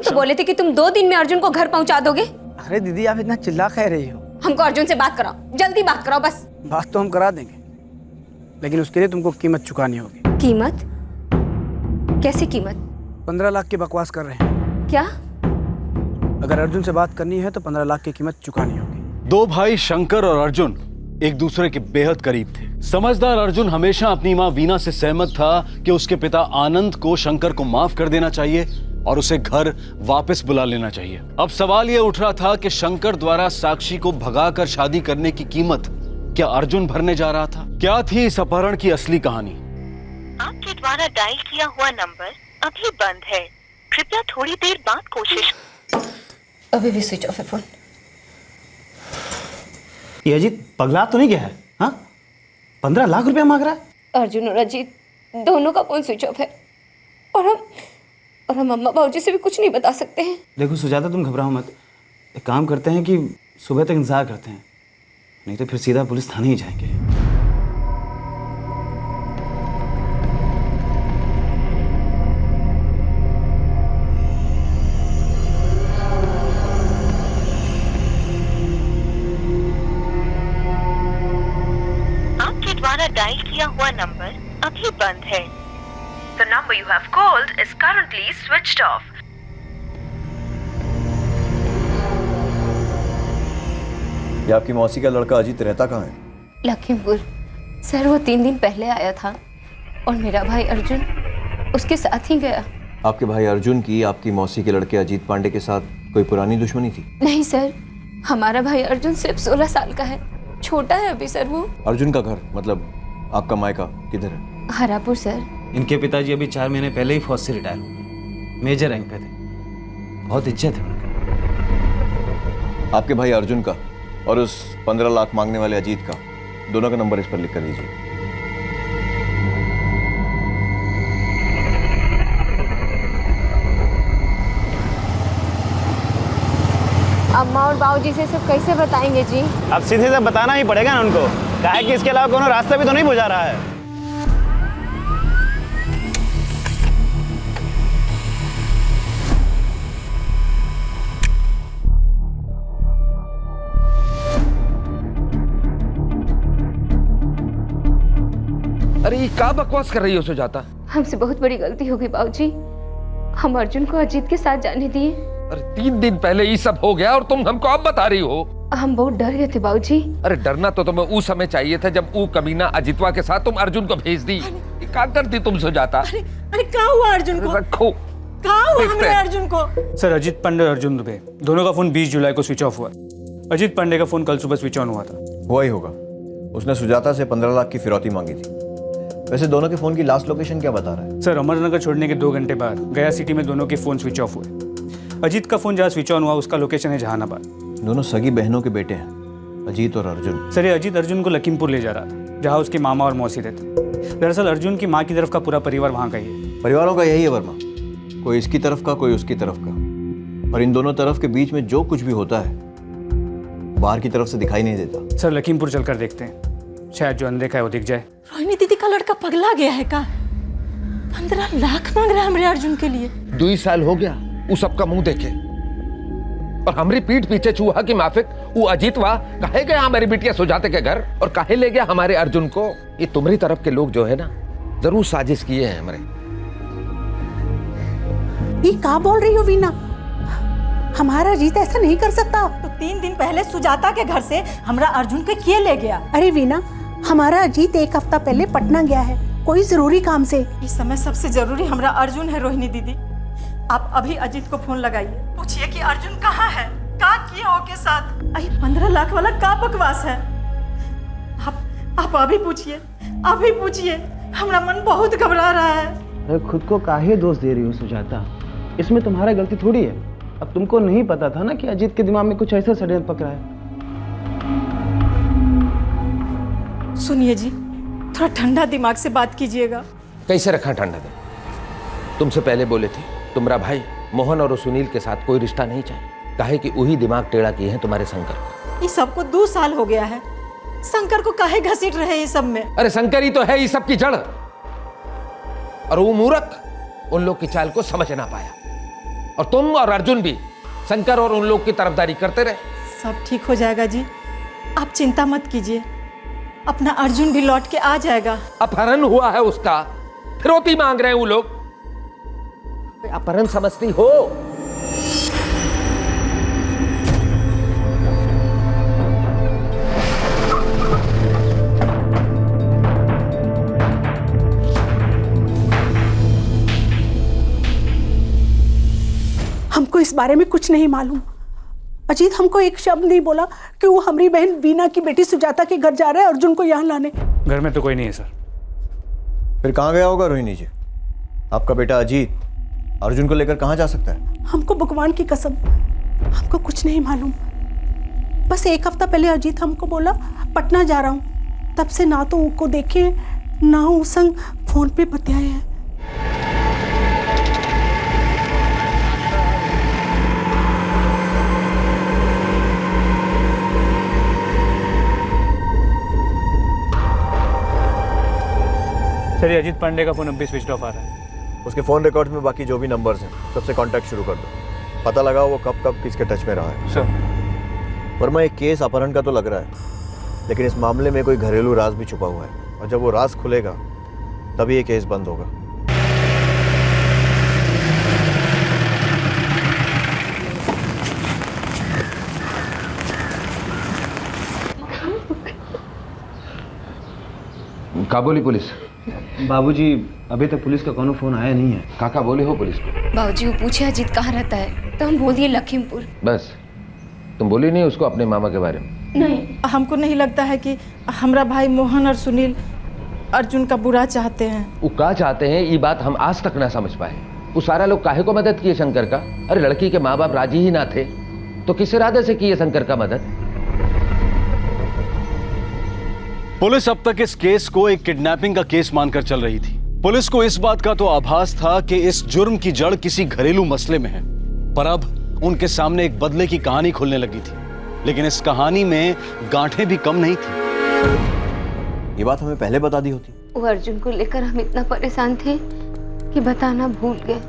तो बोले थे कि तुम 2 दिन में अर्जुन को घर पहुंचा दोगे। अरे दीदी आप इतना चिल्ला कह रही हो। हमको अर्जुन से बात कराओ, जल्दी बात कराओ बस। बात तो हम करा देंगे, लेकिन उसके लिए तुमको कीमत चुकानी होगी। कीमत? कैसी कीमत? 15 लाख की बकवास कर रहे हैं। क्या? अगर अर्जुन से बात करनी है तो 15 लाख की कीमत चुकानी होगी। दो भाई शंकर और अर्जुन एक दूसरे के बेहद करीब थे। समझदार अर्जुन हमेशा अपनी मां वीना से सहमत था कि उसके पिता आनंद को शंकर को माफ कर देना चाहिए और उसे घर वापस बुला लेना चाहिए। अब सवाल यह उठ रहा था कि शंकर द्वारा साक्षी को भगाकर शादी करने की कीमत क्या अर्जुन भरने जा रहा था? क्या थी इस अपहरण की असली कहानी? आपके द्वारा डायल किया हुआ नंबर अभी बंद है, कृपया थोड़ी देर बाद कोशिश। अभी भी स्विच ऑफ है फोन। ये अजीत पगला तो नहीं गया है? हाँ, 15 लाख रुपया मांग रहा है। अर्जुन और अजीत दोनों का फोन स्विच ऑफ है और हम अम्मा बाबूजी से भी कुछ नहीं बता सकते हैं। देखो सुजाता, तुम घबराओ मत। एक काम करते हैं कि सुबह तक इंतजार करते हैं, नहीं तो फिर सीधा पुलिस थाने ही जाएंगे। आपके द्वारा डायल किया हुआ नंबर अभी बंद है। The number you have called is currently switched off. ये आपकी मौसी का लड़का अजीत रहता कहाँ है? लखीमपुर सर, वो 3 दिन पहले आया था और मेरा भाई अर्जुन उसके साथ ही गया। आपके भाई अर्जुन की आपकी मौसी के लड़के अजीत पांडे के साथ कोई पुरानी दुश्मनी थी? नहीं सर, हमारा भाई अर्जुन सिर्फ 16 साल का है, छोटा है अभी सर वो। अर्जुन का घर मतलब आपका मायका किधर है? हरापुर सर। इनके पिताजी अभी 4 महीने पहले ही फौज से रिटायर हुए, मेजर रैंक पे थे, बहुत इज्जत है उनका। आपके भाई अर्जुन का और उस 15 लाख मांगने वाले अजीत का, दोनों का नंबर इस पर लिख कर दीजिए। अम्मा और बाबूजी से सब कैसे बताएंगे जी? अब सीधे से बताना ही पड़ेगा ना उनको, काहे कि इसके अलावा कोनो रास्ता भी तो नहीं बुझा रहा है। अरे ये क्या बकवास कर रही हो सुजाता? हमसे बहुत बड़ी गलती हो गई बाबूजी, हम अर्जुन को अजीत के साथ जाने दिए। अरे 3 दिन पहले ये सब हो गया और तुम हमको अब बता रही हो? हम बहुत डर गए थे बाबूजी। अरे डरना तो तुम्हें उस समय चाहिए था जब वो कमीना अजितवा के साथ तुम अर्जुन को भेज दी। क्या करती तुम सुजाता? अरे क्या हुआ अर्जुन को? रखो, क्या हुआ देखते हमें हैं। अर्जुन को? सर, अजीत पांडे और अर्जुन दुबे दोनों का फोन 20 जुलाई को स्विच ऑफ हुआ। अजीत पांडे का फोन कल सुबह स्विच ऑन हुआ था। हुआ ही होगा, उसने सुजाता से 15 लाख की फिरौती मांगी थी। वैसे दोनों के फोन की लास्ट लोकेशन क्या बता रहा है? सर, अमरनगर छोड़ने के 2 घंटे बाद गया सिटी में दोनों के फोन स्विच ऑफ हुए। अजीत का फोन जहाँ स्विच ऑन हुआ उसका लोकेशन है जहानाबाद। दोनों सगी बहनों के बेटे हैं, अजीत और अर्जुन। सर, ये अजीत अर्जुन को लखीमपुर ले जा रहा था जहाँ उसके मामा और मौसी रहते। दरअसल अर्जुन की माँ की तरफ का पूरा परिवार वहाँ का ही है। परिवारों का यही है वर्मा, कोई इसकी तरफ का कोई उसकी तरफ का, और इन दोनों तरफ के बीच में जो कुछ भी होता है बाहर की तरफ से दिखाई नहीं देता। सर, लखीमपुर चलकर देखते हैं, शायद जो अनदेखा है वो दिख जाए। रोहिणी दीदी का लड़का पगला गया है का? 15 लाख मांग रहा है हमारे अर्जुन के लिए। 2 साल हो गया वो सबका मुंह देखे और हमारी पीठ पीछे चूहा की माफिक वो अजीतवा काहे गया हमारी बिटिया सुजाते के घर और काहे ले गया हमारे अर्जुन को? ये तुम्हारी तरफ के लोग जो है ना जरूर साजिश किए हैं हमारे। ये क्या बोल रही हो वीना? हमारा अजीत ऐसा नहीं कर सकता। तो 3 दिन पहले सुजाता के घर से हमारा अर्जुन के किए ले गया। अरे वीना, हमारा अजीत 1 हफ्ता पहले पटना गया है कोई जरूरी काम से। इस समय सबसे जरूरी हमारा अर्जुन है। रोहिणी दीदी, आप अभी अजीत को फोन लगाइए, पूछिए कि अर्जुन कहाँ है, क्या किया हो के साथ। अरे 15 लाख वाला क्या बकवास है? आप अभी पूछिए, हमारा मन बहुत घबरा रहा है। अरे खुद को काहे दोष दे रही हो सुजाता, इसमें तुम्हारा गलती थोड़ी है। अब तुमको नहीं पता था ना कि अजीत के दिमाग में कुछ ऐसा षड्यंत्र पकड़ा है। सुनिए जी, थोड़ा ठंडा दिमाग से बात कीजिएगा। कैसे रखा ठंडा दिमाग? तुमसे पहले बोले थे तुम्हारा भाई मोहन और सुनील के साथ कोई रिश्ता नहीं चाहिए, काहे कि वही दिमाग टेढ़ा किए हैं तुम्हारे शंकर को। ये सबको 2 साल हो गया है, शंकर को काहे घसीट रहे ये सब में? अरे शंकर ही तो है ये सब की जड़, और वो मूर्ख उन लोग की चाल को समझ ना पाया और तुम और अर्जुन भी शंकर और उन लोग की तरफदारी करते रहे। सब ठीक हो जाएगा जी, आप चिंता मत कीजिए। अपना अर्जुन भी लौट के आ जाएगा। अपहरण हुआ है उसका, फिरौती मांग रहे हैं वो लोग। अपहरण समझती हो? हमको इस बारे में कुछ नहीं मालूम। अजीत हमको एक शब्द नहीं बोला कि वो हमारी बहन वीना की बेटी सुजाता के घर जा रहा है अर्जुन को यहाँ लाने। घर में तो कोई नहीं है सर। फिर कहाँ गया होगा रोहिणी जी? आपका बेटा अजीत अर्जुन को लेकर कहाँ जा सकता है? हमको भगवान की कसम हमको कुछ नहीं मालूम। बस एक हफ्ता पहले अजीत हमको बोला पटना जा रहा हूँ, तब से ना तो उसको देखे ना उस संग फोन पे बतियाए हैं। सर, अजीत पांडे का फोन अब भी स्विच ऑफ आ रहा है। उसके फ़ोन रिकॉर्ड्स में बाकी जो भी नंबर्स हैं सबसे कांटेक्ट शुरू कर दो। पता लगाओ वो कब कब किसके टच में रहा है। सर। वर्मा, एक केस अपहरण का तो लग रहा है, लेकिन इस मामले में कोई घरेलू राज भी छुपा हुआ है, और जब वो राज खुलेगा तभी ये केस बंद होगा। का बोली पुलिस? बाबूजी अभी तक पुलिस का कोनो फोन आया नहीं है। काका बोले हो पुलिस को? बाबूजी वो पूछे अजीत कहाँ रहता है तो हम बोल दिए लखीमपुर। बस, तुम बोली नहीं उसको अपने मामा के बारे में? नहीं, हमको नहीं लगता है कि हमारा भाई मोहन और सुनील अर्जुन का बुरा चाहते हैं। वो क्या चाहते हैं ये बात हम आज तक ना समझ पाए। वो सारा लोग काहे को मदद किए शंकर का? अरे लड़की के माँ बाप राजी ही ना थे तो किस इरादे से किए शंकर का मदद? पुलिस अब तक इस केस को एक किडनैपिंग का केस मानकर चल रही थी। पुलिस को इस बात का तो आभास था कि इस जुर्म की जड़ किसी घरेलू मसले में है, पर अब उनके सामने एक बदले की कहानी खुलने लगी थी। लेकिन इस कहानी में गांठें भी कम नहीं थी। ये बात हमें पहले बता दी होती। वो अर्जुन को लेकर हम इतना परेशान थे कि बताना भूल गए।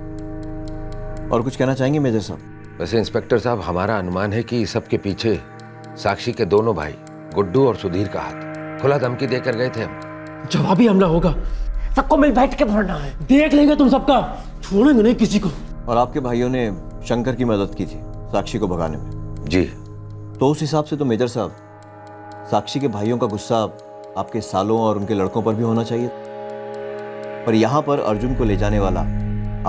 और कुछ कहना चाहेंगे मेजर साहब? वैसे इंस्पेक्टर साहब, हमारा अनुमान है कि सबके पीछे साक्षी के दोनों भाई गुड्डू और सुधीर का हाथ। खुला धमकी देकर गए थे हम। जवाबी हमला होगा, सबको मिल बैठ के भरना है, देख लेंगे तुम सबका, छोड़ेंगे नहीं किसी को। और आपके भाइयों ने शंकर की मदद की थी साक्षी को भगाने में। जी। तो उस हिसाब से तो मेजर साहब, साक्षी के भाइयों का गुस्सा आपके सालों और उनके लड़कों पर भी होना चाहिए। पर यहाँ पर अर्जुन को ले जाने वाला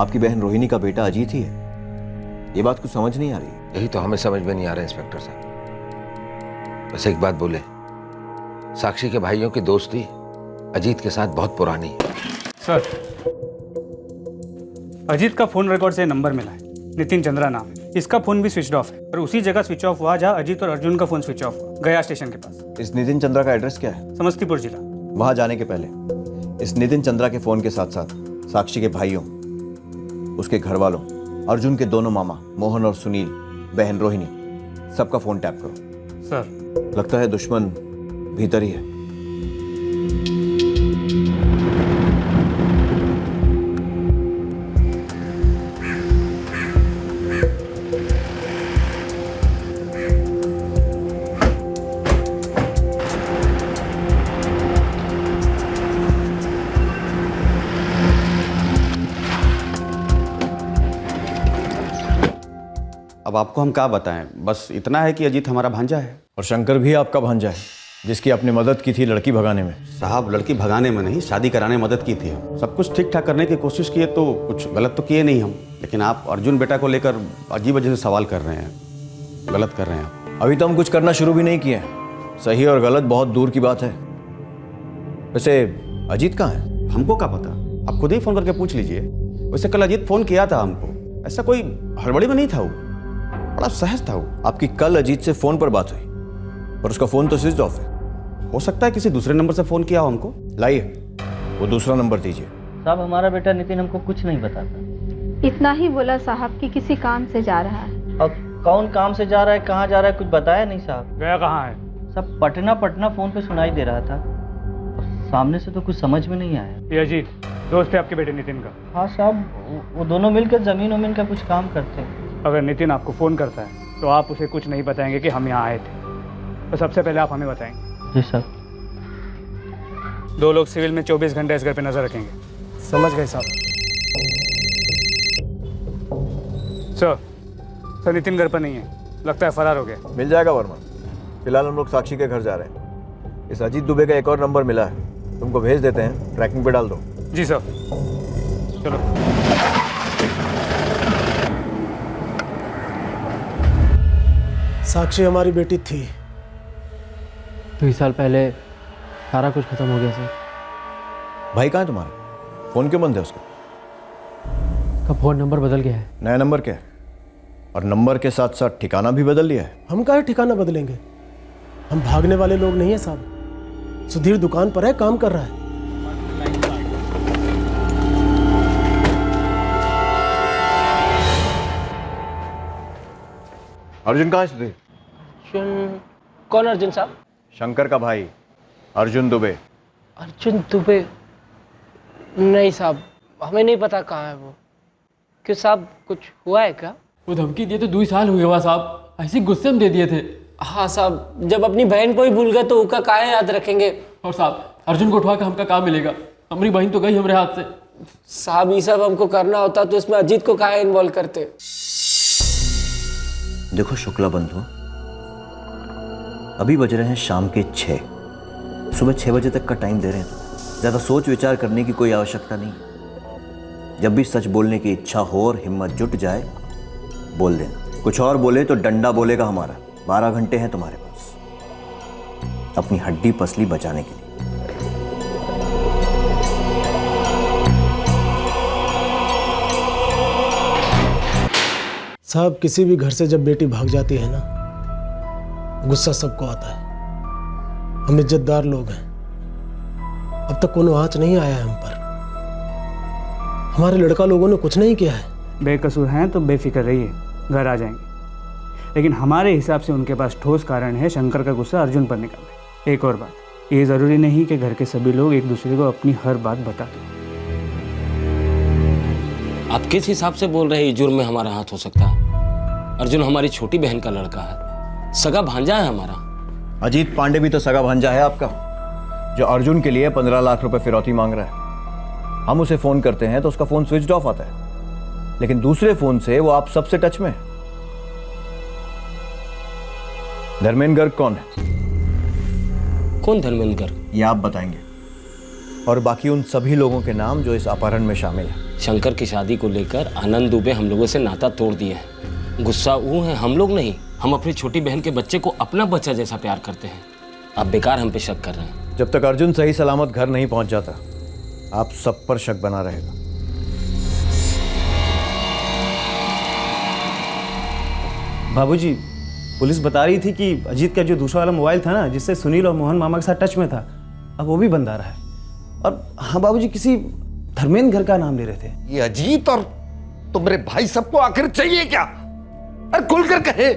आपकी बहन रोहिणी का बेटा अजीत ही है। ये बात कुछ समझ नहीं आ रही। यही तो हमें समझ में नहीं आ रहा इंस्पेक्टर साहब। बस एक बात बोले, साक्षी के भाइयों की दोस्ती अजीत के साथ बहुत पुरानी है। सर, अजीत का फोन रिकॉर्ड से नंबर मिला है, नितिन चंद्रा नाम है। इसका फोन भी स्विच ऑफ है और उसी जगह स्विच ऑफ हुआ जहां अजीत और अर्जुन का फोन स्विच ऑफ हुआ, गया स्टेशन के पास। इस नितिन चंद्रा का एड्रेस क्या है? समस्तीपुर जिला। वहां जाने के पहले इस नितिन चंद्रा के फोन के साथ साथ साक्षी के भाइयों, उसके घर वालों, अर्जुन के दोनों मामा मोहन और सुनील, बहन रोहिणी, सबका फोन टैप करो। सर। लगता है दुश्मन भीतर ही है। अब आपको हम क्या बताएं, बस इतना है कि अजीत हमारा भांजा है। और शंकर भी आपका भांजा है, जिसकी आपने मदद की थी लड़की भगाने में। साहब, लड़की भगाने में नहीं, शादी कराने में मदद की थी। सब कुछ ठीक ठाक करने की कोशिश किए तो कुछ गलत तो किए नहीं हम। लेकिन आप अर्जुन बेटा को लेकर अजीब अजीब सवाल कर रहे हैं, गलत कर रहे हैं आप। अभी तो हम कुछ करना शुरू भी नहीं किए हैं। सही और गलत बहुत दूर की बात है। वैसे अजीत कहाँ है? हमको क्या पता, आप खुद ही फोन करके पूछ लीजिए। वैसे कल अजीत फोन किया था हमको, ऐसा कोई हड़बड़ी में नहीं था, वो बड़ा सहज था वो। आपकी कल अजीत से फोन पर बात हुई, पर उसका फोन तो स्विच ऑफ है। हो सकता है किसी दूसरे नंबर से फोन किया हो हमको। लाइए वो दूसरा नंबर दीजिए। साहब, हमारा बेटा नितिन हमको कुछ नहीं बताता। इतना ही बोला साहब कि किसी काम से जा रहा है। अब कौन काम से जा रहा है, कहाँ जा रहा है, कुछ बताया नहीं साहब। गया कहाँ है? सब पटना फोन पे सुनाई दे रहा था। सामने से तो कुछ समझ में नहीं आया। ये अजीत दोस्त है आपके बेटे नितिन का। हाँ साहब, वो दोनों मिलकर ज़मीन वमीन का कुछ काम करते हैं। अगर नितिन आपको फ़ोन करता है तो आप उसे कुछ नहीं बताएंगे कि हम यहाँ आए थे, तो सबसे पहले आप हमें बताएंगे। जी सर। 2 लोग सिविल में 24 घंटे इस घर पे नजर रखेंगे। समझ गए साहब? सर नितिन घर पर नहीं है, लगता है फरार हो गया। मिल जाएगा वर्मा। फिलहाल हम लोग साक्षी के घर जा रहे हैं। इस अजीत दुबे का एक और नंबर मिला है, तुमको भेज देते हैं, ट्रैकिंग पे डाल दो। जी सर। चलो। साक्षी हमारी बेटी थी। 2 साल पहले सारा कुछ खत्म हो गया सर। भाई कहाँ है तुम्हारा? फ़ोन क्यों बंद है उसका? का फ़ोन नंबर बदल गया है। नया नंबर क्या है? और नंबर के साथ साथ ठिकाना भी बदल लिया है। हम काहे ठिकाना बदलेंगे? हम भागने वाले लोग नहीं है साहब। सुधीर दुकान पर है, काम कर रहा है। अर्जुन कहाँ है सुधीर? अर्जुन? कौन अर्जुन साहब? शंकर का भाई अर्जुन दुबे। अर्जुन दुबे? नहीं साहब, हमें नहीं पता कहाँ है वो। क्यों साहब, कुछ हुआ है क्या? वो धमकी दिए तो 2 साल हुए हुआ साहब, ऐसे गुस्से में दे दिए थे। हाँ साहब, जब अपनी बहन को ही भूल गए तो उसका काहे याद रखेंगे? और साहब, अर्जुन को उठवा के हमका काम मिलेगा? हमारी बहन तो गई हमारे हाथ से। साहब, ये सब हमको करना होता तो इसमें अजीत को काहे इन्वॉल्व करते? देखो शुक्ला बंधु, अभी बज रहे हैं शाम के 6। सुबह 6 बजे तक का टाइम दे रहे हैं। ज़्यादा सोच विचार करने की कोई आवश्यकता नहीं। जब भी सच बोलने की इच्छा हो और हिम्मत जुट जाए, बोल देना। कुछ और बोले तो डंडा बोलेगा हमारा। 12 घंटे हैं तुम्हारे पास अपनी हड्डी पसली बचाने के लिए। साहब, किसी भी घर से जब बेटी भाग जाती है ना, गुस्सा सबको आता है। हम इज्जतदार लोग हैं, अब तक कोनो आँच नहीं आया है हम पर। हमारे लड़का लोगों ने कुछ नहीं किया है। बेकसूर हैं तो बेफिक्र रहिए, घर आ जाएंगे। लेकिन हमारे हिसाब से उनके पास ठोस कारण है शंकर का गुस्सा अर्जुन पर निकालने। एक और बात, ये ज़रूरी नहीं कि घर के सभी लोग एक दूसरे को अपनी हर बात बता दें। आप किस हिसाब से बोल रहे हैं जुर्म में हमारा हाथ हो सकता है? अर्जुन हमारी छोटी बहन का लड़का है, सगा भांजा है हमारा। अजीत पांडे भी तो सगा भांजा है आपका, जो अर्जुन के लिए 15 लाख रुपए फिरौती मांग रहा है। हम उसे फोन करते हैं तो उसका फोन स्विच ऑफ आता है, लेकिन दूसरे फोन से वो आप सबसे टच में है। धर्मेंद्र गर्ग कौन है? कौन धर्मेंद्र गर्ग? ये आप बताएंगे, और बाकी उन सभी लोगों के नाम जो इस अपहरण में शामिल है। शंकर की शादी को लेकर आनंद दुबे हम लोगों से नाता तोड़ दिए हैं। गुस्सा वो है, हम लोग नहीं। हम अपनी छोटी बहन के बच्चे को अपना बच्चा जैसा प्यार करते हैं। आप बेकार हम पे शक कर रहे हैं। जब तक अर्जुन सही सलामत घर नहीं पहुंच जाता, आप सब पर शक बना रहेगा। बाबूजी, पुलिस बता रही थी कि अजीत का जो दूसरा वाला मोबाइल था ना, जिससे सुनील और मोहन मामा के साथ टच में था, अब वो भी बंद आ रहा है। और हाँ बाबूजी, किसी धर्मेंद्र घर का नाम ले रहे थे। ये अजीत और तुम्हारे भाई सबको आखिर चाहिए क्या? अरे खुलकर कहे,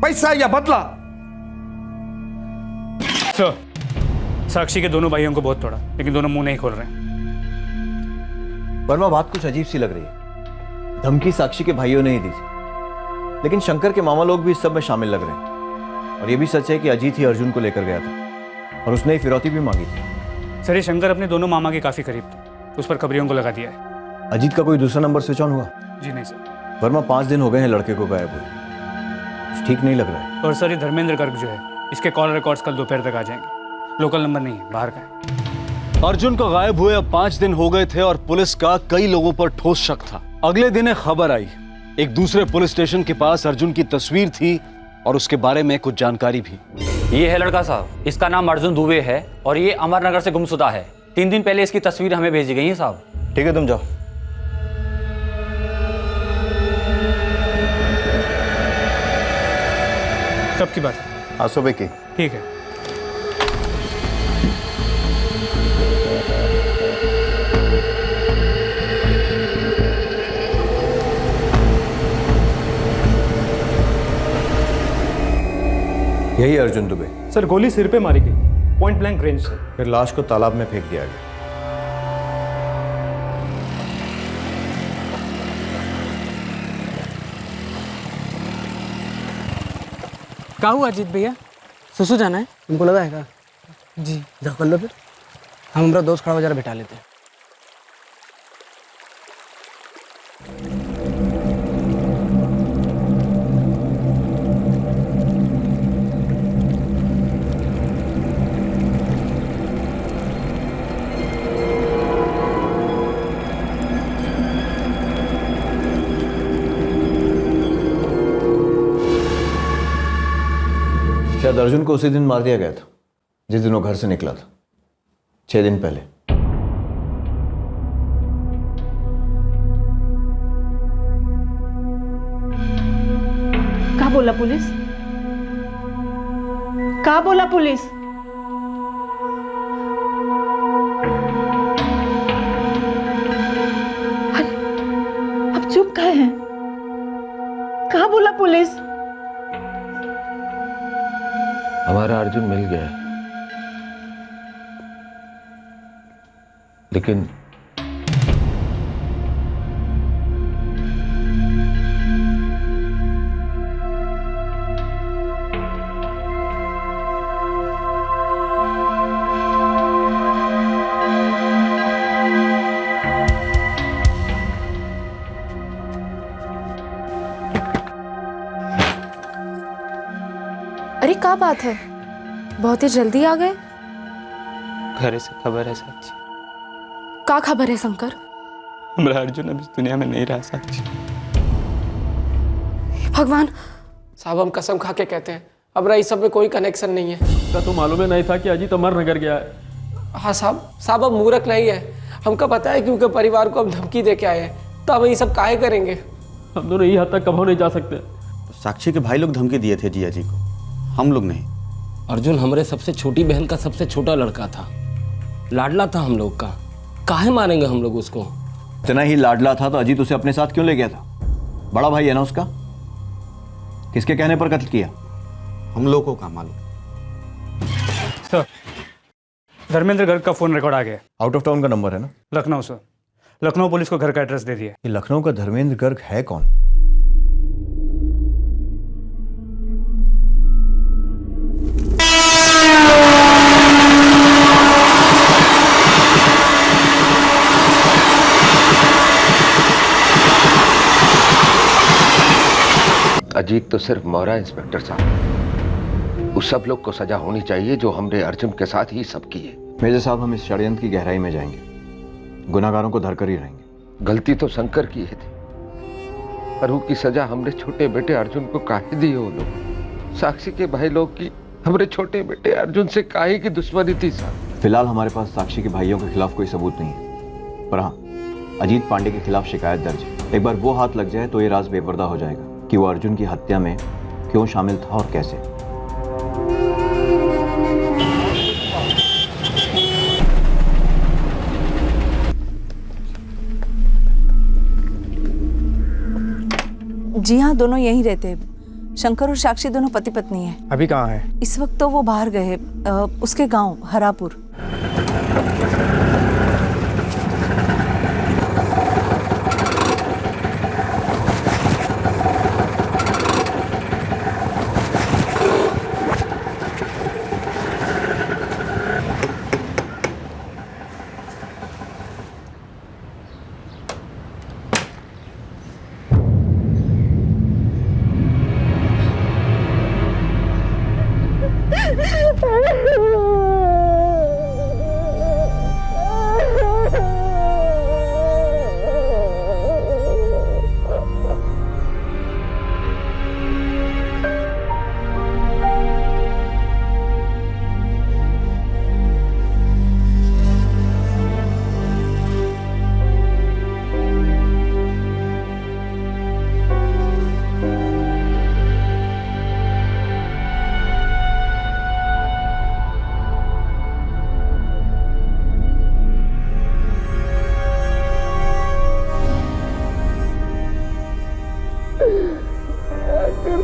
पैसा या बदला? सर, साक्षी के दोनों भाइयों को बहुत तोड़ा, लेकिन दोनों मुंह नहीं खोल रहे हैं। वर्मा, बात कुछ अजीब सी लग रही है। धमकी साक्षी के भाइयों ने ही दी थी, लेकिन शंकर के मामा लोग भी इस सब में शामिल लग रहे हैं। और ये भी सच है कि अजीत ही अर्जुन को लेकर गया था और उसने ही फिरौती भी मांगी थी। सर, ये शंकर अपने दोनों मामा के काफी करीब थे, उस पर खबरियों को लगा दिया है। अजीत का कोई दूसरा नंबर स्विच ऑन हुआ? जी नहीं सर। वर्मा, 5 दिन हो गए हैं लड़के को गायब हुए, ठीक नहीं लग रहा है। और सर, ये धर्मेंद्र गर्ग जो है, इसके कॉल रिकॉर्ड्स कल दोपहर तक आ जाएंगे। लोकल नंबर नहीं है, बाहर का है। अर्जुन को गायब हुए अब 5 दिन हो गए थे और पुलिस का कई लोगों पर ठोस शक था। अगले दिन एक खबर आई, एक दूसरे पुलिस स्टेशन के पास अर्जुन की तस्वीर थी और उसके बारे में कुछ जानकारी भी। ये है लड़का साहब, इसका नाम अर्जुन दुबे है और ये अमरनगर से गुमशुदा है। 3 दिन पहले इसकी तस्वीर हमें भेजी गई है साहब। ठीक है, तुम जाओ। कब की बात है? आज सुबह की। ठीक है। यही अर्जुन दुबे। सर, गोली सिर पे मारी गई। पॉइंट ब्लैंक रेंज से। फिर लाश को तालाब में फेंक दिया गया। क्या हुआ अजीत भैया? सुसु जाना है? तुमको लगा है क्या? जी जा कर लो फिर। हम हमारा दोस्त खड़ा हो जरा बैठा लेते हैं। शायद अर्जुन को उसी दिन मार दिया गया था जिस दिन वो घर से निकला था, 6 दिन पहले। क्या बोला पुलिस? क्या बोला पुलिस? अरे अब चुप काहे हैं? क्या बोला पुलिस? हमारा अर्जुन मिल गया है, लेकिन अरे क्या बात है, बहुत ही जल्दी आ गए। घर से खबर है साक्षी। क्या खबर है शंकर? हमारा अर्जुन अब इस दुनिया में नहीं रहा साक्षी। भगवान साहब, हम कसम खा के कहते हैं अब इस सब में कोई कनेक्शन नहीं है। का तो मालूम नहीं था कि अजीत अमर नगर गया है। हाँ साहब अब मूर्ख नहीं है। हमको पता है कि उनके परिवार को हम धमकी दे के आए हैं, तो हम ये सब काहे करेंगे? हम दोनों यही हद तक कभी नहीं जा सकते। साक्षी के भाई लोग धमकी दिए थे जिया जी को, हम लोग नहीं। अर्जुन हमारे सबसे छोटी बहन का सबसे छोटा लड़का था, लाडला था हम लोग का। काहे मारेंगे हम लोग उसको? इतना ही लाडला था तो अजीत उसे अपने साथ क्यों ले गया था? बड़ा भाई है ना उसका। किसके कहने पर कत्ल किया? हम लोगों का मालूम। सर, धर्मेंद्र गर्ग का फोन रिकॉर्ड आ गया। आउट ऑफ टाउन का नंबर है ना? लखनऊ सर। लखनऊ पुलिस को घर का एड्रेस दे दिया। ये लखनऊ का धर्मेंद्र गर्ग है कौन? अजीत तो सिर्फ मोहरा इंस्पेक्टर साहब। उस सब लोग को सजा होनी चाहिए जो हमने अर्जुन के साथ ही सब किए। मेजर साहब, हम इस षड्यंत्र की गहराई में जाएंगे, गुनाहगारों को धरकर ही रहेंगे। गलती तो शंकर की है थी, पर उसकी सजा हमने छोटे बेटे अर्जुन को काहे दी? वो लोग साक्षी के भाई लोग की हमारे छोटे बेटे अर्जुन से काहे की दुश्मनी थी साहब? फिलहाल हमारे पास साक्षी के भाइयों के खिलाफ कोई सबूत नहीं है, पर हाँ, अजीत पांडे के खिलाफ शिकायत दर्ज है। एक बार वो हाथ लग जाए तो ये राज बेपर्दा हो जाएगा कि वो अर्जुन की हत्या में क्यों शामिल था और कैसे। जी हाँ, दोनों यहीं रहते हैं। शंकर और साक्षी दोनों पति पत्नी हैं। अभी कहाँ है? इस वक्त तो वो बाहर गए, उसके गांव हरापुर।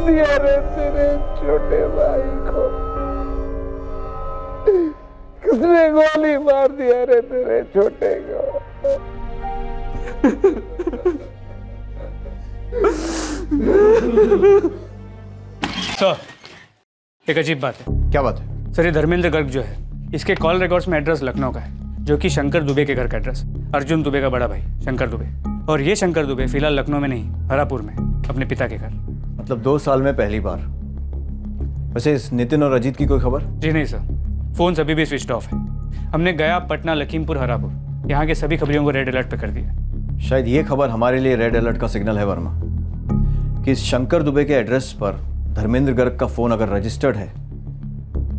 दिया रे तेरे छोटे भाई को। किसने गोली मार दिया रे तेरे छोटे को? सर, एक अजीब बात है। क्या बात है? सर, ये धर्मेंद्र गर्ग जो है, इसके कॉल रिकॉर्ड्स में एड्रेस लखनऊ का है, जो कि शंकर दुबे के घर का एड्रेस, अर्जुन दुबे का बड़ा भाई शंकर दुबे। और ये शंकर दुबे फिलहाल लखनऊ में नहीं, हरापुर में, अपने पिता के घर। मतलब 2 साल में पहली बार। वैसे इस नितिन और अजीत की कोई खबर? जी नहीं सर, फोन अभी भी स्विच ऑफ है। हमने गया, पटना, लखीमपुर, हरापुर, यहाँ के सभी खबरियों को रेड अलर्ट पे कर दिया। शायद ये खबर हमारे लिए रेड अलर्ट का सिग्नल है वर्मा, कि इस शंकर दुबे के एड्रेस पर धर्मेंद्र गर्ग का फोन अगर रजिस्टर्ड है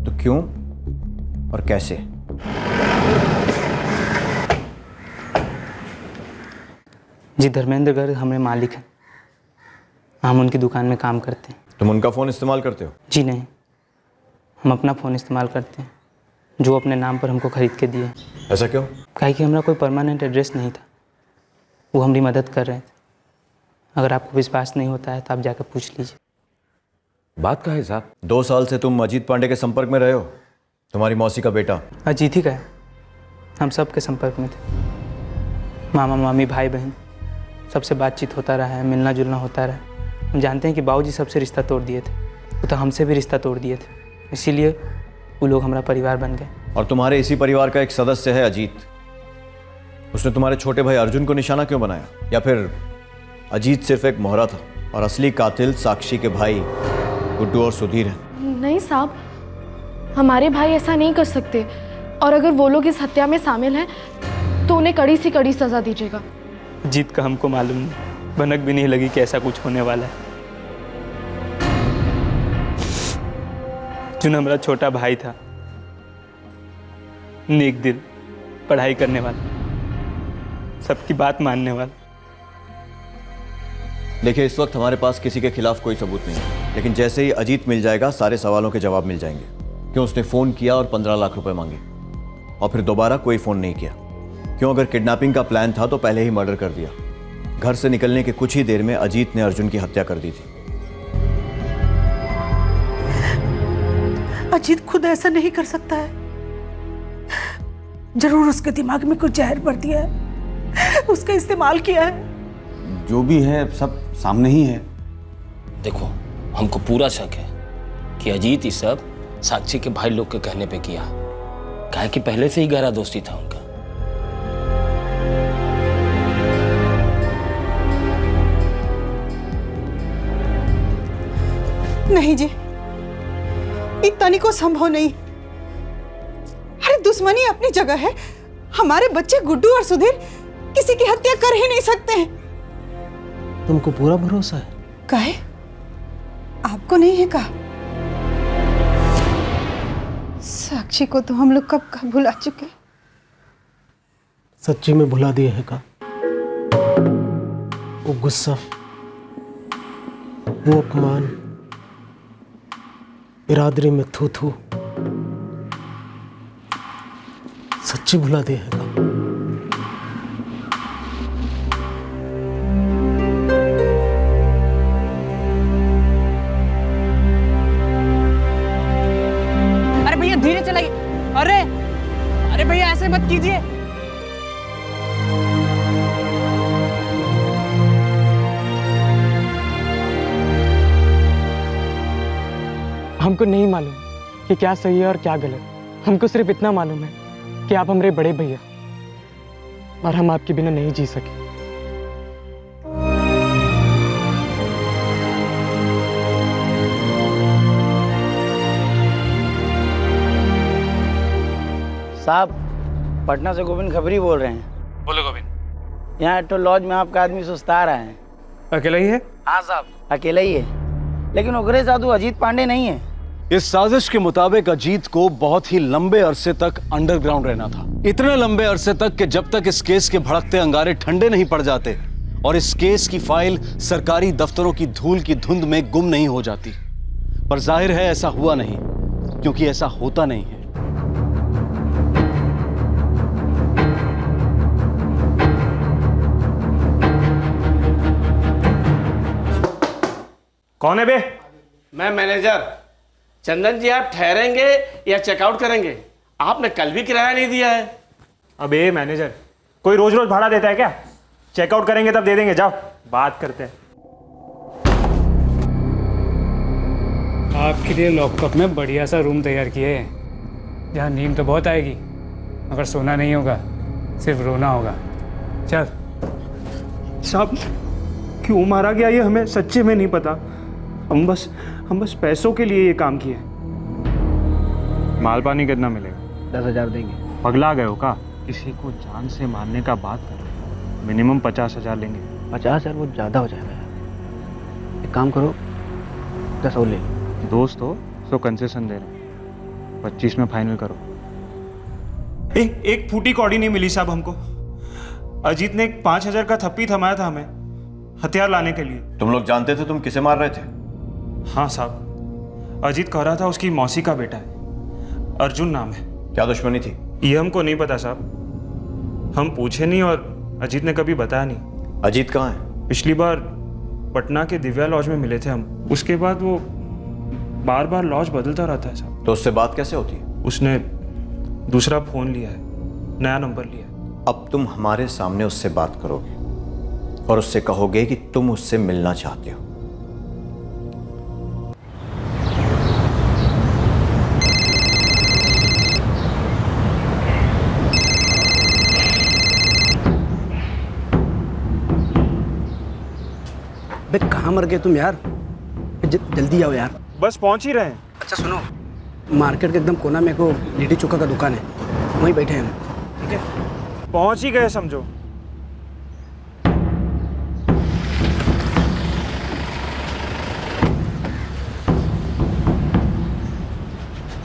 तो क्यों और कैसे? जी, धर्मेंद्र गर्ग हमारे मालिक हैं, हम उनकी दुकान में काम करते हैं। तुम उनका फ़ोन इस्तेमाल करते हो? जी नहीं, हम अपना फ़ोन इस्तेमाल करते हैं, जो अपने नाम पर हमको खरीद के दिए। ऐसा क्यों? काहे कि हमारा कोई परमानेंट एड्रेस नहीं था, वो हमारी मदद कर रहे थे। अगर आपको विश्वास नहीं होता है तो आप जाकर पूछ लीजिए। बात का है साहब? 2 साल से तुम अजीत पांडे के संपर्क में रहे हो? तुम्हारी मौसी का बेटा अजीत ही का है, हम सब के संपर्क में थे। मामा मामी भाई बहन सबसे बातचीत होता रहा है, मिलना जुलना होता रहा। हम जानते हैं कि बाबूजी सबसे रिश्ता तोड़ दिए थे, वो तो हमसे भी रिश्ता तोड़ दिए थे, इसीलिए वो लोग हमारा परिवार बन गए। और तुम्हारे इसी परिवार का एक सदस्य है अजीत, उसने तुम्हारे छोटे भाई अर्जुन को निशाना क्यों बनाया? या फिर अजीत सिर्फ एक मोहरा था और असली कातिल साक्षी के भाई गुड्डू और सुधीर हैं? नहीं साहब, हमारे भाई ऐसा नहीं कर सकते, और अगर वो लोग इस हत्या में शामिल हैं तो उन्हें कड़ी से कड़ी सजा दीजिएगा। जीत का हमको मालूम नहीं, भनक भी नहीं लगी कि ऐसा कुछ होने वाला है। जो हमारा छोटा भाई था, नेक दिल, पढ़ाई करने वाला, सबकी बात मानने वाला। देखिए, इस वक्त हमारे पास किसी के खिलाफ कोई सबूत नहीं है, लेकिन जैसे ही अजीत मिल जाएगा सारे सवालों के जवाब मिल जाएंगे। क्यों उसने फ़ोन किया और 15 लाख रुपए मांगे और फिर दोबारा कोई फ़ोन नहीं किया? क्यों अगर किडनैपिंग का प्लान था तो पहले ही मर्डर कर दिया? घर से निकलने के कुछ ही देर में अजीत ने अर्जुन की हत्या कर दी थी। अजीत खुद ऐसा नहीं कर सकता है, जरूर उसके दिमाग में कुछ जहर भर दिया है, उसका इस्तेमाल किया है। जो भी है सब सामने ही है। देखो, हमको पूरा शक है कि अजीत ये सब साक्षी के भाई लोग के कहने पे किया, काहे कि पहले से ही गहरा दोस्ती था उनका। नहीं जी, इतना को संभव नहीं। अरे दुश्मनी अपनी जगह है, हमारे बच्चे गुड्डू और सुधीर किसी की हत्या कर ही नहीं सकते हैं। तुमको पूरा भरोसा है? काहे? आपको नहीं है का? साक्षी को तो हम लोग कब का भुला चुके। सच्ची में भुला दिए हैं का? वो गुस्सा, वो अपमान, बिरादरी में थू थू, सच्ची भुला दिए हैं का? अरे भैया धीरे चलाइए। अरे अरे भैया ऐसे मत कीजिए। हमको नहीं मालूम कि क्या सही है और क्या गलत। हमको सिर्फ इतना मालूम है कि आप हमारे बड़े भैया, और हम आपके बिना नहीं जी सके। साहब, पटना से गोविंद खबरी बोल रहे हैं। बोलो गोविंद। यहाँ तो लॉज में आपका आदमी सुस्ता रहा है। अकेला ही है? हाँ साहब, अकेला ही है, लेकिन उगरे साधु अजीत पांडे नहीं है। इस साजिश के मुताबिक अजीत को बहुत ही लंबे अरसे तक अंडरग्राउंड रहना था, इतने लंबे अरसे तक कि जब तक इस केस के भड़कते अंगारे ठंडे नहीं पड़ जाते और इस केस की फाइल सरकारी दफ्तरों की धूल की धुंध में गुम नहीं हो जाती। पर जाहिर है ऐसा हुआ नहीं, क्योंकि ऐसा होता नहीं है। कौन है बे? मैं मैनेजर। चंदन जी, आप ठहरेंगे या चेकआउट करेंगे? आपने कल भी किराया नहीं दिया है। अबे मैनेजर, कोई रोज रोज भाड़ा देता है क्या? चेकआउट करेंगे तब दे देंगे, जाओ बात करते हैं। आपके लिए लॉकअप में बढ़िया सा रूम तैयार किए हैं, जहाँ नींद तो बहुत आएगी मगर सोना नहीं होगा, सिर्फ रोना होगा। चल। साहब क्यों मारा गया ये हमें सच्चे में नहीं पता। हम बस पैसों के लिए ये काम किए। माल पानी कितना मिलेगा? 10,000 देंगे। पगला गए हो का? किसी को जान से मारने का बात करो, मिनिमम 50,000 लेंगे। 50,000 वो ज़्यादा हो जाएगा यार। एक काम करो 10 और ले लो। दोस्त हो तो कंसेशन दे रहा हूँ, 25 में फाइनल करो। एक फूटी कौड़ी नहीं मिली साहब हमको। अजीत ने 5,000 का थप्पी थमाया था हमें हथियार लाने के लिए। तुम लोग जानते थे तुम किसे मार रहे थे? हाँ साहब, अजीत कह रहा था उसकी मौसी का बेटा है, अर्जुन नाम है। क्या दुश्मनी थी? ये हमको नहीं पता साहब, हम पूछे नहीं और अजीत ने कभी बताया नहीं। अजीत कहाँ है? पिछली बार पटना के दिव्या लॉज में मिले थे हम, उसके बाद वो बार बार लॉज बदलता रहता है साहब। तो उससे बात कैसे होती है? उसने दूसरा फोन लिया है, नया नंबर लिया है। अब तुम हमारे सामने उससे बात करोगे और उससे कहोगे कि तुम उससे मिलना चाहते हो। बे कहाँ मर गए तुम यार? जल्दी आओ यार। बस पहुंच ही रहे हैं। अच्छा सुनो, मार्केट के एकदम कोना में को लिट्टी चोखा का दुकान है, वहीं बैठे हैं हम, ठीक है? पहुंच ही गए समझो।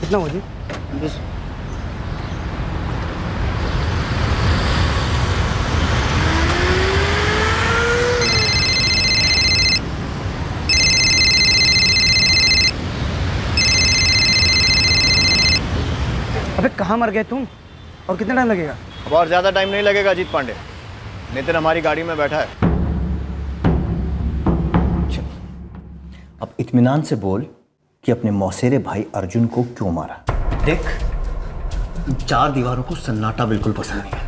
कितना हो जी? 20। अबे कहाँ मर गए तुम और कितना टाइम लगेगा? अब और ज्यादा टाइम नहीं लगेगा अजीत पांडे, नितिन हमारी गाड़ी में बैठा है। अब इत्मीनान से बोल कि अपने मौसेरे भाई अर्जुन को क्यों मारा। देख, 4 दीवारों को सन्नाटा बिल्कुल पसंद नहीं है।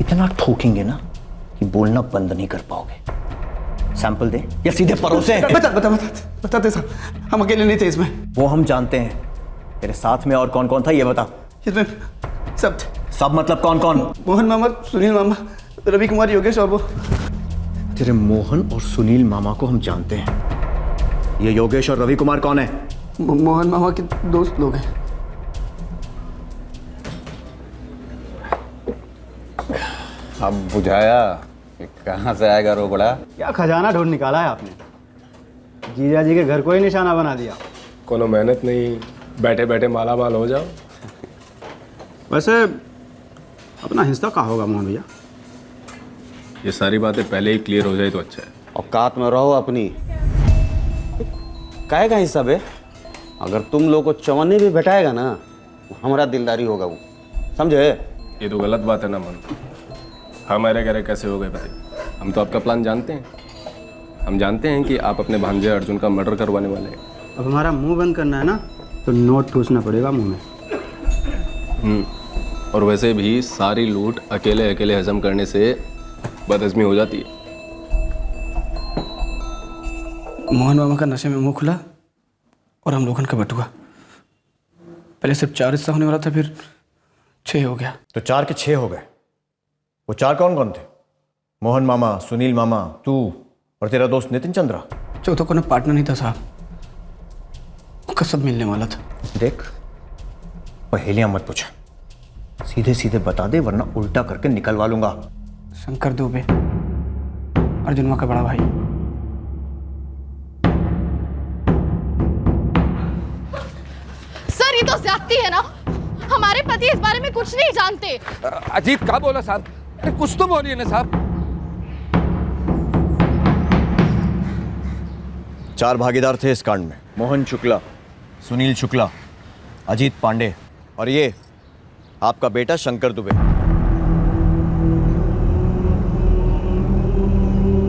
इतना ठोकेंगे ना कि बोलना बंद नहीं कर पाओगे। सैंपल दे या सीधे परोसे। बताते साहब, हम अकेले नहीं थे इसमें। वो हम जानते हैं, तेरे साथ में और कौन कौन था ये बता। इसमें सब सब मतलब कौन कौन? मोहन मामा, सुनील मामा, रवि कुमार, योगेश और वो। तेरे मोहन और सुनील मामा को हम जानते हैं। ये योगेश और रवि कुमार कौन है? मोहन मामा के दोस्त लोग हैं। अब बुझाया कि कहाँ से आएगा रोबड़ा। क्या खजाना ढूंढ निकाला है आपने? जीजा जी के घर को ही निशाना बना दिया। कोनो मेहनत नहीं, बैठे बैठे माला माल हो जाओ। वैसे अपना हिस्सा कहाँ होगा मोहन भैया? ये सारी बातें पहले ही क्लियर हो जाए तो अच्छा है। औकात में रहो अपनी। काहे का हिस्सा बे? अगर तुम लोग को चवन्नी भी बैठाएगा ना, हमारा दिलदारी होगा वो, समझे? ये तो गलत बात है ना मन। हमारे घर कैसे हो गए बताइए? हम तो आपका प्लान जानते हैं। हम जानते हैं कि आप अपने भांजे अर्जुन का मर्डर करवाने वाले हैं। अब हमारा मुंह बंद करना है ना, तो नोट ठूसना पड़ेगा मुंह में। और वैसे भी सारी लूट अकेले अकेले हजम करने से बदहजमी हो जाती है। मोहन मामा का नशे में मुंह खुला और हम लोगन का बटुआ। पहले सिर्फ 4 हिस्सा होने वाला था, फिर 6 हो गया। तो 4 के 6 हो गए। वो 4 कौन कौन थे? मोहन मामा, सुनील मामा, तू और तेरा दोस्त नितिन चंद्रा। चौथा कोई पार्टनर नहीं था साहब, उसका सब मिलने वाला था। देख, पहेलियां मत पूछ, सीधे सीधे बता दे वरना उल्टा करके निकलवा लूंगा। शंकर दुबे, अर्जुनवा का बड़ा भाई। सर, ये तो ज्यादती है ना। हमारे पति इस बारे में कुछ नहीं जानते। अजीत क्या बोला साहब? अरे कुछ तो बोलिए ना साहब। 4 भागीदार थे इस कांड में। मोहन शुक्ला, सुनील शुक्ला, अजीत पांडे और ये आपका बेटा शंकर दुबे।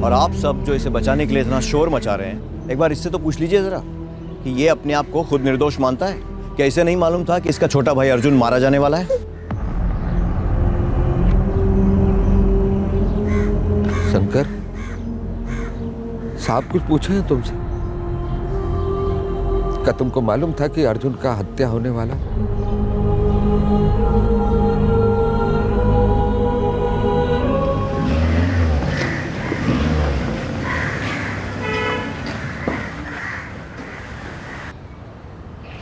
और आप सब जो इसे बचाने के लिए इतना शोर मचा रहे हैं, एक बार इससे तो पूछ लीजिए जरा कि ये अपने आप को खुद निर्दोष मानता है क्या इसे नहीं मालूम था कि इसका छोटा भाई अर्जुन मारा जाने वाला है? शंकर, साहब कुछ पूछे हैं तुमसे? क्या तुमको मालूम था कि अर्जुन का हत्या होने वाला?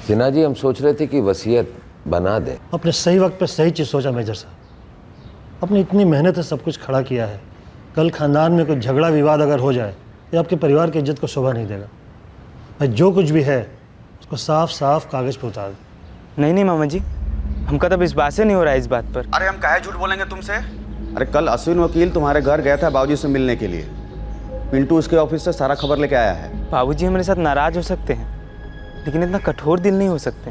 सिन्हा जी, हम सोच रहे थे कि वसीयत बना दें। अपने सही वक्त पे सही चीज़ सोचा मेजर साहब। अपनी इतनी मेहनत से सब कुछ खड़ा किया है, कल खानदान में कोई झगड़ा विवाद अगर हो जाए तो आपके परिवार की इज्जत को शोभा नहीं देगा। भाई जो कुछ भी है उसको साफ साफ कागज़ पे उतार दे। नहीं मामा जी, हमका तो विश्वास ही नहीं हो रहा है इस बात पर। अरे हम काहे झूठ बोलेंगे तुमसे? अरे कल अश्विन वकील तुम्हारे घर गया था बाबूजी से मिलने के लिए। पिंटू उसके ऑफिस से सारा खबर लेके आया है। बाबूजी हमारे साथ नाराज हो सकते हैं, लेकिन इतना कठोर दिल नहीं हो सकते।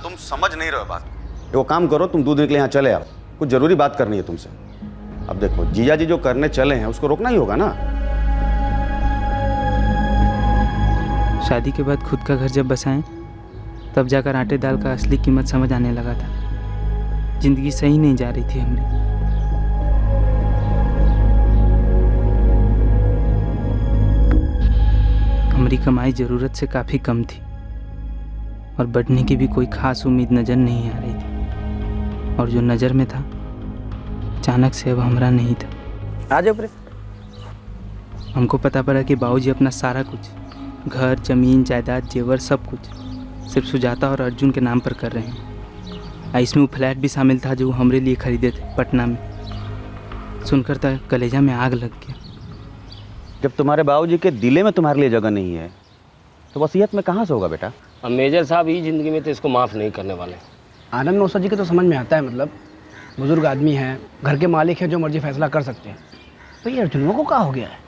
तुम समझ नहीं रहे बात। वो काम करो, तुम 2 दिन के लिए यहाँ चले आओ, कुछ जरूरी बात करनी है तुमसे। अब देखो, जीजा जी जो करने चले हैं उसको रोकना ही होगा ना। शादी के बाद खुद का घर जब बसाएं, तब जाकर आटे दाल का असली कीमत समझ आने लगा था। जिंदगी सही नहीं जा रही थी हमारी। हमारी कमाई ज़रूरत से काफ़ी कम थी और बढ़ने की भी कोई ख़ास उम्मीद नज़र नहीं आ रही थी। और जो नज़र में था, अचानक से अब हमारा नहीं था। आ जाओ प्रे। हमको पता पड़ा कि बाबूजी अपना सारा कुछ, घर, ज़मीन, जायदाद, जेवर, सब कुछ सिर्फ सुजाता और अर्जुन के नाम पर कर रहे हैं। इसमें वो फ्लैट भी शामिल था जो वो हमारे लिए ख़रीदे थे पटना में। सुनकर तो कलेजा में आग लग गया। जब तुम्हारे बाबूजी के दिले में तुम्हारे लिए जगह नहीं है तो वसीयत में कहाँ से होगा बेटा? अब मेजर साहब ही ज़िंदगी में तो इसको माफ़ नहीं करने वाले। आनंद मौसा जी के तो समझ में आता है, मतलब बुजुर्ग आदमी हैं, घर के मालिक हैं, जो मर्जी फैसला कर सकते हैं। तो ये अर्जुनों को क्या हो गया है?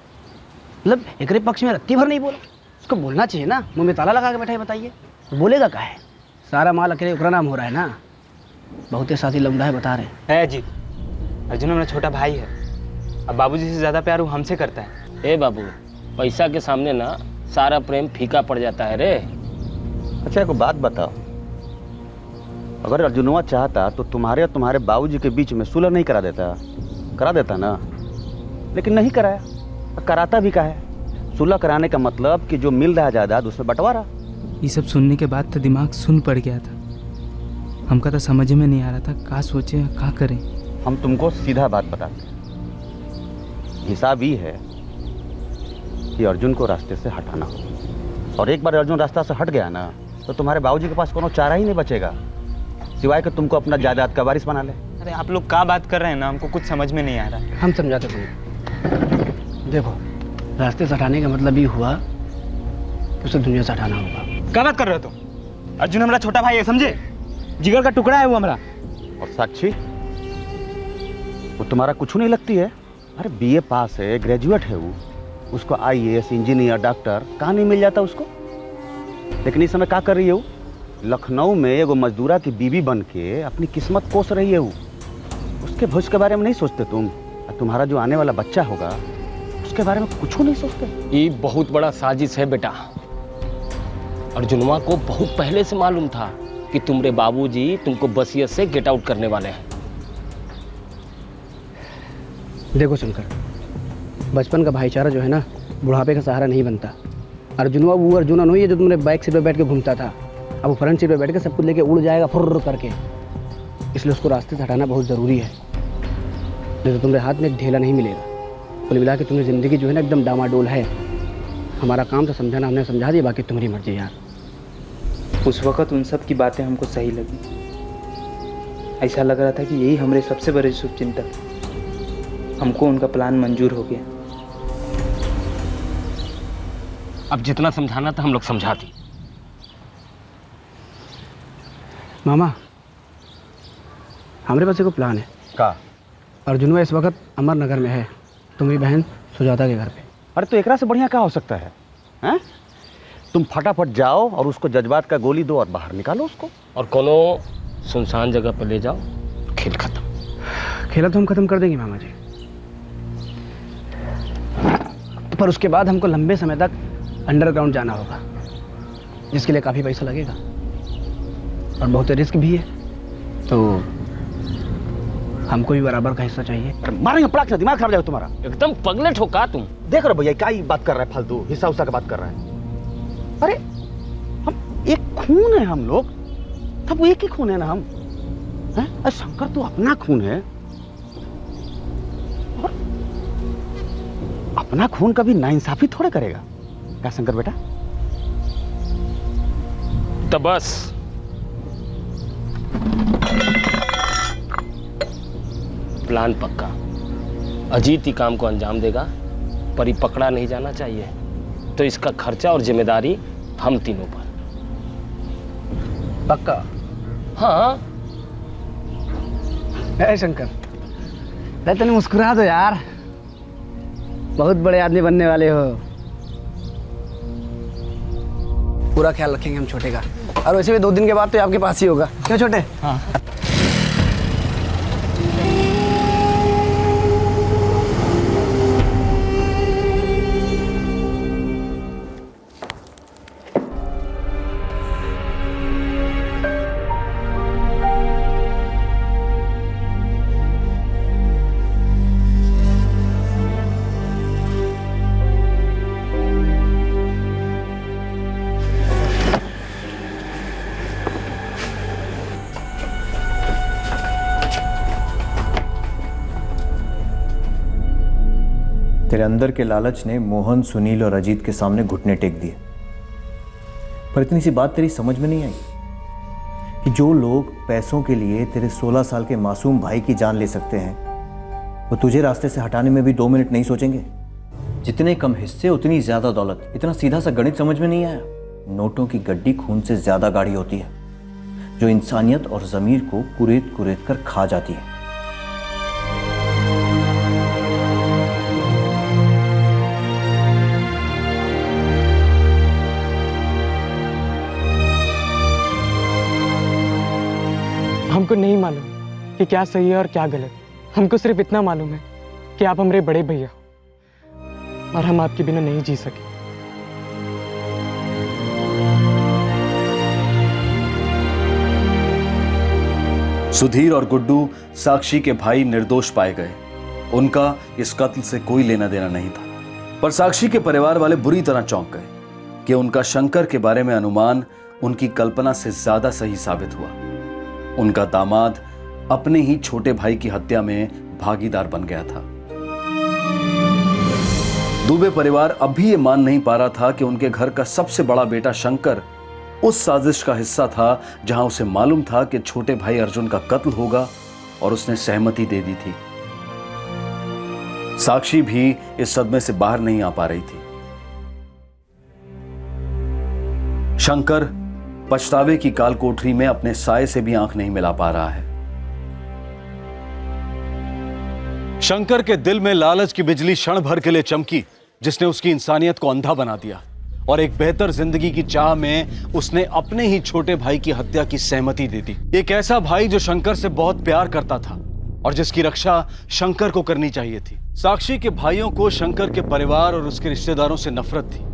मतलब एकरे पक्ष में रत्ती भर नहीं बोला। उसको बोलना चाहिए ना, मुंह में ताला लगा के बैठा है। बताइए तो बोलेगा क्या है? सारा माल अकेले ओकरा नाम हो रहा है ना। बहुते साथी लौंडा है बता रहे है जी। अर्जुन हमारा छोटा भाई है। अब बाबूजी से ज़्यादा प्यार वो हमसे करता है। ए बाबू, पैसा के सामने ना सारा प्रेम फीका पड़ जाता है रे। अच्छा एक बात बताओ, अगर अर्जुनवा चाहता तो तुम्हारे और तुम्हारे बाबूजी के बीच में सुलह नहीं करा देता ना, लेकिन नहीं कराया। कराता भी का है? सुलह कराने का मतलब कि जो मिल रहा जायदाद उसमें बंटवारा। ये सब सुनने के बाद तो दिमाग सुन पड़ गया था। हमका तो समझ में नहीं आ रहा था क्या सोचे क्या करें। हम तुमको सीधा बात बताते हैं। हिसाब ये है कि अर्जुन को रास्ते से हटाना हो, और एक बार अर्जुन रास्ता से हट गया ना तो तुम्हारे बाबूजी के पास कोनो चारा ही नहीं बचेगा सिवाय कि तुमको अपना जायदाद का वारिस बना ले। अरे आप लोग क्या बात कर रहे हैं ना, हमको कुछ समझ में नहीं आ रहा है। हम समझाते तुम्हें। देखो, रास्ते से हटाने का मतलब ये हुआ कि उसे दुनिया से हटाना होगा। क्या बात कर रहे हो तुम? अर्जुन हमारा छोटा भाई है, समझे? जिगर का टुकड़ा है वो हमारा। और साक्षी, वो तुम्हारा कुछ नहीं लगती है? अरे बीए पास है, ग्रेजुएट है वो। उसको आईएएस, इंजीनियर, डॉक्टर कहाँ नहीं मिल जाता उसको? लेकिन इस समय क्या कर रही है वो? लखनऊ में एगो मजदूरा की बीवी बन के अपनी किस्मत कोस रही है वो। उसके भविष्य के बारे में नहीं सोचते तुम? और तुम्हारा जो आने वाला बच्चा होगा उसके बारे में कुछ नहीं सोचते? ये बहुत बड़ा साजिश है बेटा। अर्जुनवा को बहुत पहले से मालूम था कि तुम्हारे बाबूजी तुमको वसीयत से गेट आउट करने वाले हैं। देखो शंकर, बचपन का भाईचारा जो है ना, बुढ़ापे का सहारा नहीं बनता। अर्जुनवा वो अर्जुन नहीं है जो तुमने बाइक सीट पर बैठ के घूमता था। अब वो फ्रंट सीट पर बैठ के सब कुछ लेके उड़ जाएगा फुर्र करके। इसलिए उसको रास्ते से हटाना बहुत ज़रूरी है, नहीं तो तुम्हारे हाथ में एक ढेला नहीं मिलेगा। कुल मिला के तुम्हारी ज़िंदगी जो है ना एकदम डामाडोल है। हमारा काम तो समझाना, हमने समझा दिया, बाकी तुम्हारी मर्जी यार। उस वक़्त उन सब की बातें हमको सही लगी। ऐसा लग रहा था कि यही हमारे सबसे बड़े शुभचिंतक। हमको उनका प्लान मंजूर हो गया। अब जितना समझाना था हम लोग समझा दी। मामा, हमारे पास एक प्लान है। का? अर्जुनवा इस वक्त अमरनगर में है, तुम्हारी बहन सुजाता के घर पे। अरे तो एकरा से बढ़िया क्या हो सकता है? हैं? तुम फटाफट जाओ और उसको जज्बात का गोली दो और बाहर निकालो उसको, और कोनो सुनसान जगह पर ले जाओ। खेल खत्म। खेला तो हम खत्म कर देंगे मामा जी, पर उसके बाद हमको लंबे समय तक अंडरग्राउंड जाना होगा, जिसके लिए काफ़ी पैसा लगेगा। और बहुत रिस्क भी है, तो हमको भी बराबर का हिस्सा चाहिए। मारेंगे पड़ाक से, दिमाग खराब जाएगा तुम्हारा। एकदम पगले ठोका तुम। देख रहे भैया क्या ही बात कर रहा है, फालतू हिस्सा उस्सा का बात कर रहा है। अरे हम एक खून है, हम लोग सब एक ही खून है ना हम हैं? अरे शंकर तो अपना खून है, और अपना खून कभी नाइंसाफी थोड़े करेगा क्या शंकर बेटा? तो बस प्लान पक्का। अजीत ही काम को अंजाम देगा, पर ये पकड़ा नहीं जाना चाहिए, तो इसका खर्चा और जिम्मेदारी हम तीनों पर। पक्का? हाँ। ए शंकर, तने मुस्कुरा दो यार, बहुत बड़े आदमी बनने वाले हो। पूरा ख्याल रखेंगे हम छोटे का, और वैसे भी 2 दिन के बाद तो आपके पास ही होगा, क्यों छोटे? हाँ। तेरे अंदर के लालच ने मोहन, सुनील और अजीत के सामने घुटने टेक दिए, पर इतनी सी बात तेरी समझ में नहीं आई कि जो लोग पैसों के लिए तेरे 16 साल के मासूम भाई की जान ले सकते हैं, वो तुझे रास्ते से हटाने में भी 2 मिनट नहीं सोचेंगे। जितने कम हिस्से उतनी ज्यादा दौलत। इतना सीधा सा गणित समझ में नहीं आया? नोटों की गड्डी खून से ज्यादा गाढ़ी होती है, जो इंसानियत और जमीर को कुरेद कुरेद कर खा जाती है। हमको नहीं मालूम कि क्या सही है और क्या गलत। हमको सिर्फ इतना मालूम है कि आप हमारे बड़े भैया हो और हम आपके बिना नहीं जी सके। सुधीर और गुड्डू साक्षी के भाई निर्दोष पाए गए। उनका इस कत्ल से कोई लेना देना नहीं था, पर साक्षी के परिवार वाले बुरी तरह चौंक गए कि उनका शंकर के बारे में अनुमान उनकी कल्पना से ज्यादा सही साबित हुआ। उनका दामाद अपने ही छोटे भाई की हत्या में भागीदार बन गया था। दुबे परिवार अब भी ये मान नहीं पा रहा था कि उनके घर का सबसे बड़ा बेटा शंकर उस साजिश का हिस्सा था जहां उसे मालूम था कि छोटे भाई अर्जुन का कत्ल होगा, और उसने सहमति दे दी थी। साक्षी भी इस सदमे से बाहर नहीं आ पा रही थी। शंकर पछतावे की काल कोठरी में अपने साये से भी आंख नहीं मिला पा रहा है। शंकर के दिल में लालच की बिजली क्षण भर के लिए चमकी, जिसने उसकी इंसानियत को अंधा बना दिया, और एक बेहतर जिंदगी की चाह में उसने अपने ही छोटे भाई की हत्या की सहमति दे दी। एक ऐसा भाई जो शंकर से बहुत प्यार करता था और जिसकी रक्षा शंकर को करनी चाहिए थी। साक्षी के भाइयों को शंकर के परिवार और उसके रिश्तेदारों से नफरत थी,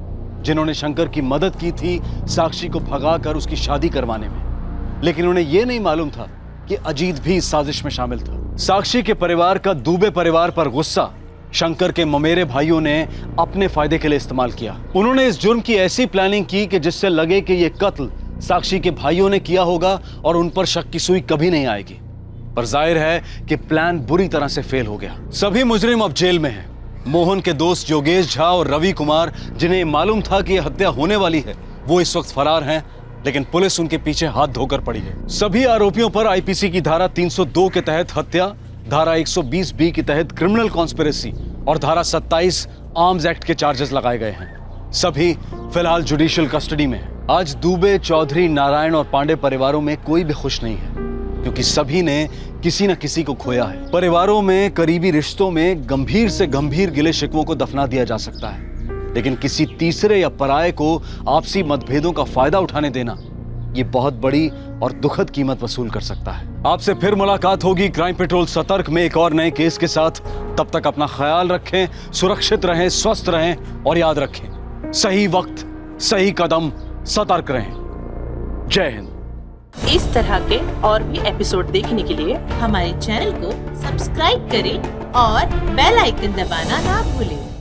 जिन्होंने शंकर की मदद की थी साक्षी को भगाकर उसकी शादी करवाने में। लेकिन उन्हें यह नहीं मालूम था कि अजीत भी इस साजिश में शामिल था। साक्षी के परिवार का दुबे परिवार पर गुस्सा शंकर के ममेरे भाइयों ने अपने फायदे के लिए इस्तेमाल किया। उन्होंने इस जुर्म की ऐसी प्लानिंग की कि जिससे लगे कि यह कत्ल साक्षी के भाइयों ने किया होगा और उन पर शक की सुई कभी नहीं आएगी। पर जाहिर है कि प्लान बुरी तरह से फेल हो गया। सभी मुजरिम अब जेल में हैं। मोहन के दोस्त योगेश झा और रवि कुमार, जिन्हें मालूम था कि यह हत्या होने वाली है, वो इस वक्त फरार हैं, लेकिन पुलिस उनके पीछे हाथ धोकर पड़ी है। सभी आरोपियों पर आईपीसी की धारा 302 के तहत हत्या, धारा 120 बी के तहत क्रिमिनल कॉन्स्पिरेसी और धारा 27 आर्म्स एक्ट के चार्जेस लगाए गए हैं। सभी फिलहाल जुडिशियल कस्टडी में हैं। आज दुबे, चौधरी, नारायण और पांडे परिवारों में कोई भी खुश नहीं है, क्योंकि सभी ने किसी न किसी को खोया है। परिवारों में, करीबी रिश्तों में गंभीर से गंभीर गिले शिकवों को दफना दिया जा सकता है, लेकिन किसी तीसरे या पराये को आपसी मतभेदों का फायदा उठाने देना, ये बहुत बड़ी और दुखद कीमत वसूल कर सकता है। आपसे फिर मुलाकात होगी क्राइम पेट्रोल सतर्क में एक और नए केस के साथ। तब तक अपना ख्याल रखें, सुरक्षित रहें, स्वस्थ रहें और याद रखें, सही वक्त, सही कदम, सतर्क रहें। जय हिंद। इस तरह के और भी एपिसोड देखने के लिए हमारे चैनल को सब्सक्राइब करें और बेल आइकन दबाना ना भूलें।